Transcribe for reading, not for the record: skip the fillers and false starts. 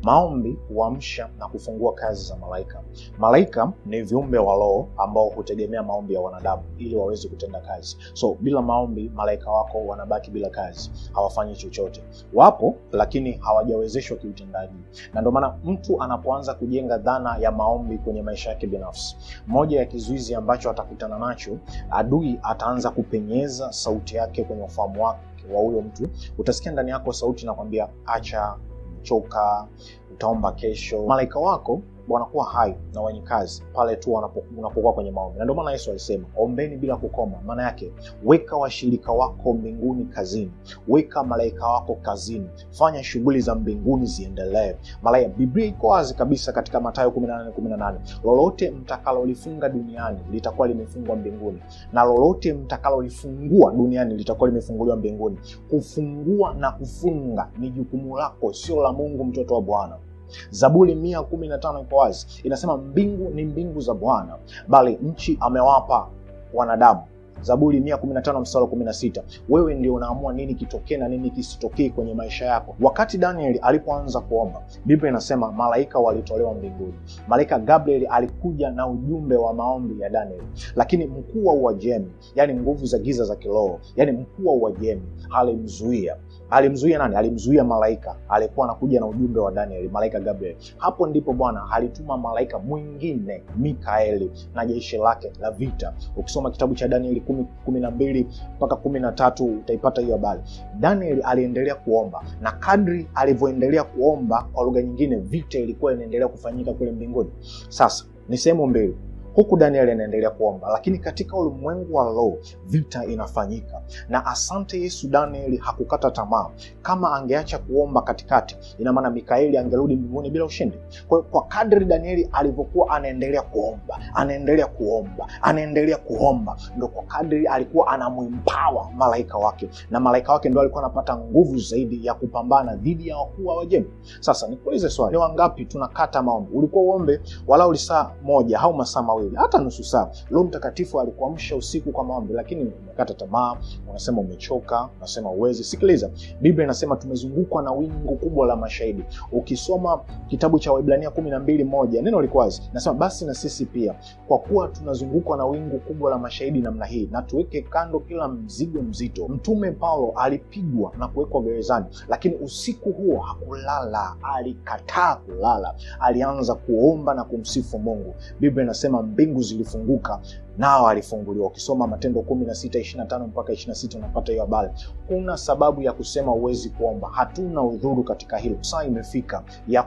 Maombi huamsha na kufungua kazi za malaika. Malaika ni viumbe wa roho ambao hutegemea maombi ya wanadamu ili waweze kutenda kazi. So bila maombi malaika wako wanabaki bila kazi, hawafanyi chochote. Wapo lakini hawajawezeshwa kiutendaji. Na ndio maana mtu anapoanza kujenga dhana ya maombi kwenye maisha yake binafsi, moja ya kizuizi ambacho atakutana nacho, adui ataanza kupenyeza sauti yake kwenye ufahamu wake wa huyo mtu. Utasikia ndani yako sauti nakwambia acha, choka, utaomba kesho. Malaika wako wanakuwa hai na wenye kazi pale tu unapokuwa kwenye maombi. Na ndio maana Yesu alisema ombeni bila kukoma. Maana yake weka washirika wako mbinguni kazini, weka malaika wako kazini, fanya shughuli za mbinguni ziendelee. Malaika, Biblia iko wazi kabisa katika Mathayo 18:18, lolote mtakalolifunga duniani litakuwa limefungwa mbinguni, na lolote mtakalolifungua duniani litakuwa limefunguliwa mbinguni. Kufungua na kufunga ni jukumu lako, sio la Mungu mtoto wa Bwana. Zaburi 115 iko wazi, inasema mbingu ni mbingu za Bwana, bali nchi amewapa wanadamu. Zaburi 115:16. Wewe ndio unaamua nini kitokee na nini kisitokee kwenye maisha yako. Wakati Daniel alipoanza kuomba, Biblia inasema malaika walitolewa mbinguni. Malaika Gabriel alikuja na ujumbe wa maombi ya Daniel. Lakini mkuu wa Uajemi, yani nguvu za giza za kiroho, yani mkuu wa Uajemi alimzuia. Alimzuia nani? Alimzuia malaika alikuwa anakuja na ujumbe wa Daniel, malaika Gabriel. Hapo ndipo Bwana alituma malaika mwingine, Mikaeli, na jeshi lake la vita. Ukisoma kitabu cha Daniel 10:12 mpaka 13 utaipata hiyo habari. Daniel aliendelea kuomba, na kadri alivyoendelea kuomba, kwa lugha nyingine, vita ilikuwa inaendelea kufanyika kule mbinguni. Sasa ni sehemu mbili. Huku Daniel anaendelea kuomba, lakini katika ulimwengu wa roho vita inafanyika. Na asante Yesu, Daniel hakukata tamaa. Kama angeacha kuomba katikati, ina maana Mikaeli angerudi mbinguni bila ushindi. Kwa kadri Daniel alivyokuwa anaendelea kuomba, ndio kwa kadri alikuwa anamuempower malaika wake, na malaika wake ndio alikuwa anapata nguvu zaidi ya kupambana dhidi ya wakuu wa Uajemi. Sasa nikuulize swali, ni wangapi tunakata maombi? Ulikuwa uombe walau saa moja au masaa mawili, hata nusu saa. Roho Mtakatifu alikuamsha usiku kwa maombi, lakini umekata tamaa, unasema umechoka, unasema uwezi. Sikiliza, Biblia inasema tumezungukwa na wingu kubwa la mashahidi. Ukisoma kitabu cha Waebrania 12:1, neno liko wazi, nasema basi na sisi pia, kwa kuwa tunazungukwa na wingu kubwa la mashahidi namna hii, na tuweke kando kila mzigo mzito. Mtume Paulo alipigwa na kuwekwa gerezani, lakini usiku huo hakulala, alikataa kulala. Alianza kuomba na kumsifu Mungu. Biblia inasema mbingu zilifunguka nao alifunguliwa. Ukisoma Matendo 16:25 mpaka 26 unapata hiyo habari. Kuna sababu ya kusema uwezi kuomba. Hatuna udhuru katika hilo. Saa imefika ya